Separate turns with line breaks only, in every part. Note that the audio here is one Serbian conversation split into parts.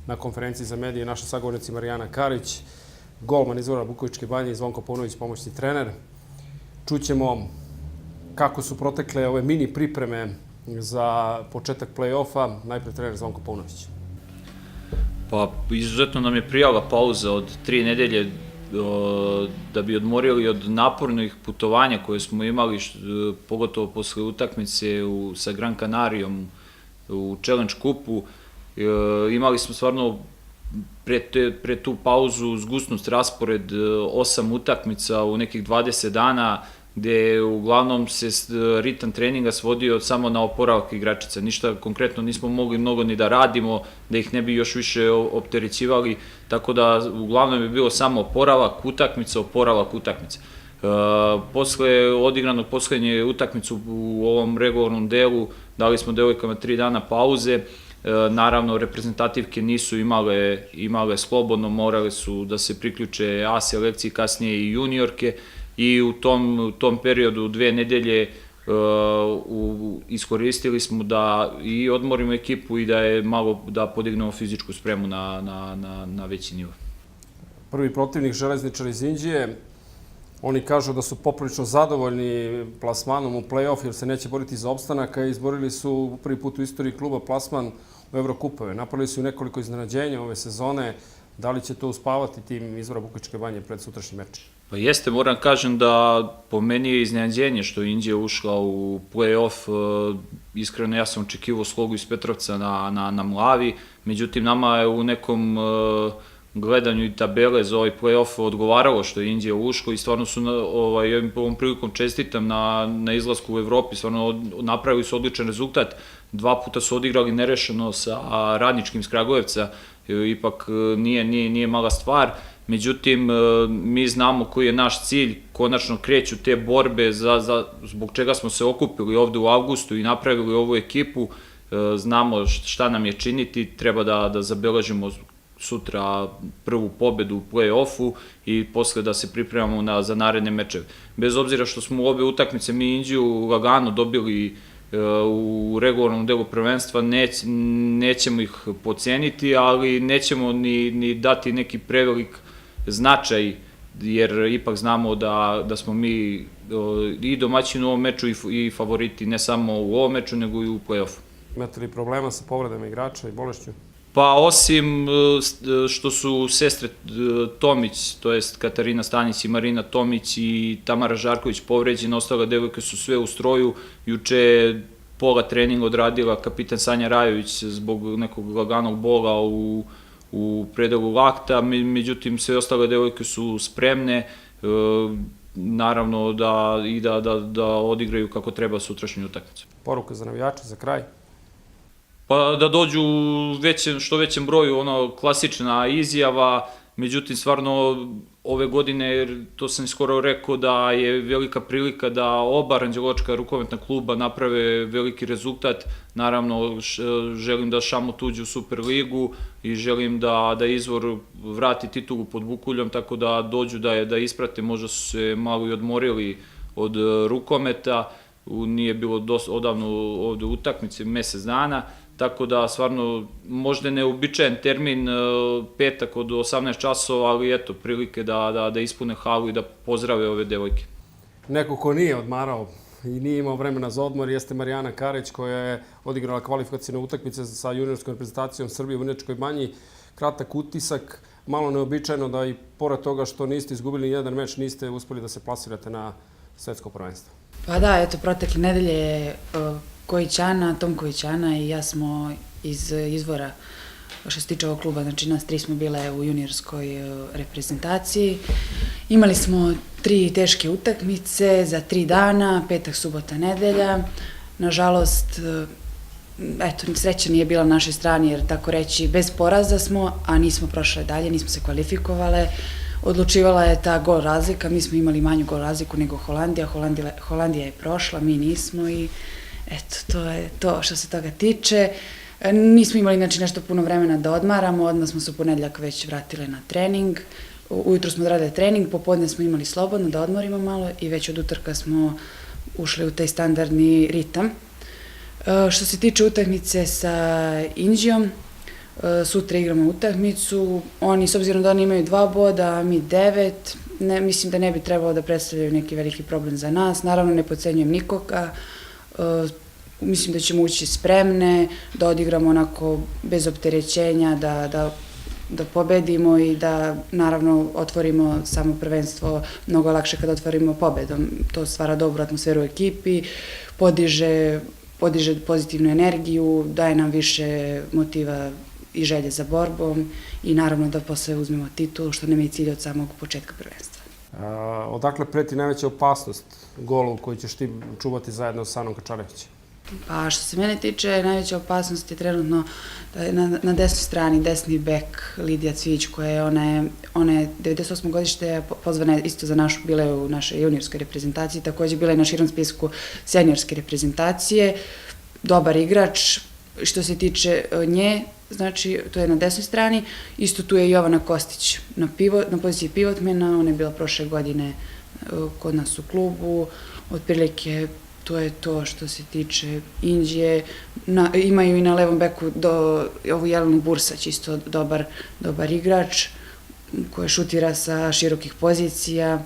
na konferenciji za medije naša sagovornica Marijana Karić, golman izvora Bukovičke banje i Zvonko Paunović, pomoćni trener. Čućemo kako su protekle ove mini pripreme za početak play-offa. Najpre trener Zvonko Paunović.
Pa, izuzetno nam je prijala pauza od 3 nedelje da bi odmorili od napornih putovanja koje smo imali, pogotovo posle utakmice sa Gran Canarijom u Challenge Kupu. Imali smo stvarno pre tu pauzu zgusnut raspored 8 utakmica u nekih 20 dana, gde uglavnom se ritam treninga svodio samo na oporavak igračica. Ništa konkretno nismo mogli mnogo ni da radimo, da ih ne bi još više opterećivali, tako da uglavnom je bilo samo oporavak utakmica, oporavak utakmica. Posle odigranog poslednje utakmicu u ovom regularnom delu, dali smo devojkama 3 dana pauze. Naravno, reprezentativke nisu imale slobodno, morale su da se priključe A selekciji, kasnije i juniorke, i u tom periodu 2 nedelje iskoristili smo da i odmorimo ekipu i da podignemo fizičku spremu na veći nivo.
Prvi protivnik Železničar iz Inđije. Oni kažu da su poprilično zadovoljni plasmanom u play-off jer se neće boriti za opstanak, a izborili su prvi put u istoriji kluba plasman u Evrokupove. Napravili su nekoliko iznenađenja ove sezone. Da li će to uspavati tim izvora Bukovičke banje pred sutrašnji meč?
Pa jeste, moram kažem da po meni je iznenađenje što je Inđija ušla u play-off. Iskreno, ja sam očekivao slogu iz Petrovca na Mlavi, međutim nama je u nekom gledanju i tabele za ovaj play-off odgovaralo što je Inđija ušla i stvarno su, ovom prilikom čestitam na izlasku u Evropi, stvarno napravili su odličan rezultat. 2 puta su odigrali nerešeno sa Radničkim iz Kragujevca, ipak nije mala stvar. Međutim, mi znamo koji je naš cilj, konačno kreću te borbe zbog čega smo se okupili ovde u avgustu i napravili ovu ekipu. Znamo šta nam je činiti, treba da zabeležimo sutra prvu pobedu u play-offu i posle da se pripremamo za naredne mečeve. Bez obzira što smo u obe utakmice mi Inđiju lagano dobili u regularnom delu prvenstva, nećemo ih poceniti, ali nećemo ni dati neki prevelik značaj, jer ipak znamo da smo mi i domaćini u ovom meču i favoriti, ne samo u ovom meču, nego i u play-offu.
Imate li problema sa povredama igrača i bolešću?
Pa osim što su sestre Tomić, to jest Katarina Stanić i Marina Tomić i Tamara Žarković povređene, ostale devojke su sve u stroju. Juče je pola treninga odradila kapitan Sanja Rajović zbog nekog laganog bola u predelu lakta, međutim sve ostale devojke su spremne, naravno da odigraju kako treba sutrašnju utakmicu.
Poruka za navijače za kraj?
Pa da dođu u što većem broju, klasična izjava, međutim stvarno ove godine, to sam skoro rekao, da je velika prilika da oba Aranđelovačka rukometna kluba naprave veliki rezultat. Naravno, želim da Šamut uđe u Superligu i želim da Izvor vrati titulu pod Bukuljom, tako da dođu da isprate, možda su se malo i odmorili od rukometa, nije bilo odavno ovde utakmice, mesec dana. Tako da, stvarno, možda neuobičajen termin, petak od 18 časova, ali eto, prilike da ispune halu i da pozdrave ove devojke.
Neko ko nije odmarao i nije imao vremena za odmor jeste Marijana Karić, koja je odigrala kvalifikacijne utakmice sa juniorskom reprezentacijom Srbije u Vrnjačkoj banji. Kratak utisak, malo neobičajno da i pored toga što niste izgubili nijedan meč, niste uspeli da se plasirate na svetsko prvenstvo.
Pa da, eto, protekle nedelje Tom Kojićana i ja smo iz Izvora, što se tiče ovog kluba, znači nas 3 smo bile u juniorskoj reprezentaciji. Imali smo 3 teške utakmice za 3 dana, petak, subota, nedelja. Nažalost, eto, sreća nije bila na našoj strani, jer tako reći, bez poraza smo, a nismo prošle dalje, nismo se kvalifikovale. Odlučivala je ta gol razlika, mi smo imali manju gol razliku nego Holandija. Holandija je prošla, mi nismo i eto, to je to što se toga tiče. Nismo imali znači nešto puno vremena da odmaramo, odmah smo se u ponedjeljak već vratile na trening. Ujutro smo odradile trening, popodne smo imali slobodno da odmorimo malo i već od utorka smo ušli u taj standardni ritam. Što se tiče utakmice sa Inđijom, Sutra igramo utakmicu. Oni, s obzirom da oni imaju 2 boda, a mi 9, mislim da ne bi trebalo da predstavljaju neki veliki problem za nas. Naravno, ne podcenjujem nikoga. Mislim da ćemo ući spremne, da odigramo onako bez opterećenja, da pobedimo i da naravno otvorimo samo prvenstvo mnogo lakše kada otvorimo pobedom. To stvara dobru atmosferu u ekipi, podiže pozitivnu energiju, daje nam više motiva i želje za borbom i naravno da posle uzmemo titul, što nam je cilj od samog početka prvenstva.
Odakle preti najveća opasnost golu koji ćeš ti čuvati zajedno sa Anom Kačarevićem?
Pa što se mene tiče, najveća opasnost je trenutno da je na desnoj strani desni bek Lidija Cvijić, koja je, ona je 98. godište, pozvana je isto za našu, bila je u našoj juniorskoj reprezentaciji, takođe bila je na širom spisku seniorske reprezentacije, dobar igrač. Što se tiče nje, znači, to je na desnoj strani, isto tu je Jovana Kostić na poziciji pivotmena, ona je bila prošle godine kod nas u klubu, otprilike to je to što se tiče Indije. Imaju i na levom beku ovu Jelenu Bursać, isto dobar igrač, koja šutira sa širokih pozicija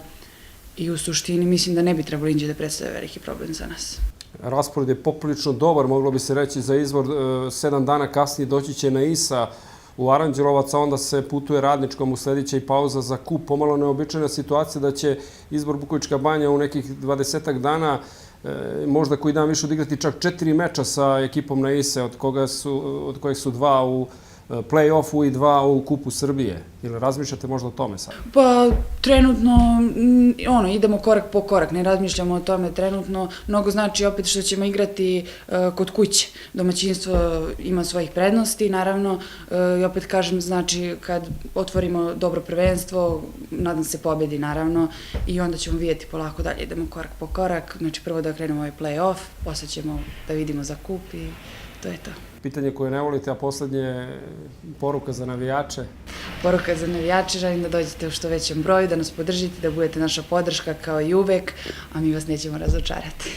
i u suštini mislim da ne bi trebalo Indije da predstavlja veliki problem za nas.
Raspored je poprilično dobar, moglo bi se reći za izbor. 7 dana kasnije doći će na Isa u Aranđelovac, a onda se putuje Radničkom, usledit će i pauza za kup. Pomalo neobičajna situacija da će izbor Bukovička banja u nekih 20 dana, možda koji dan više odigrati čak 4 meča sa ekipom na Ise, od kojih su 2 u play-offu i 2 u Kupu Srbije. Ili razmišljate možda o tome sad?
Pa, trenutno, idemo korak po korak, ne razmišljamo o tome trenutno. Mnogo znači opet što ćemo igrati kod kuće. Domaćinstvo ima svojih prednosti, naravno, i opet kažem, znači, kad otvorimo dobro prvenstvo, nadam se pobedi, naravno, i onda ćemo vidjeti polako dalje, idemo korak po korak. Znači, prvo da krenemo ovaj play-off, posle ćemo da vidimo za kup i to je to.
Pitanje koje ne volite, a poslednje poruka za navijače?
Poruka za navijače, želim da dođete u što većem broju, da nas podržite, da budete naša podrška kao i uvek, a mi vas nećemo razočarati.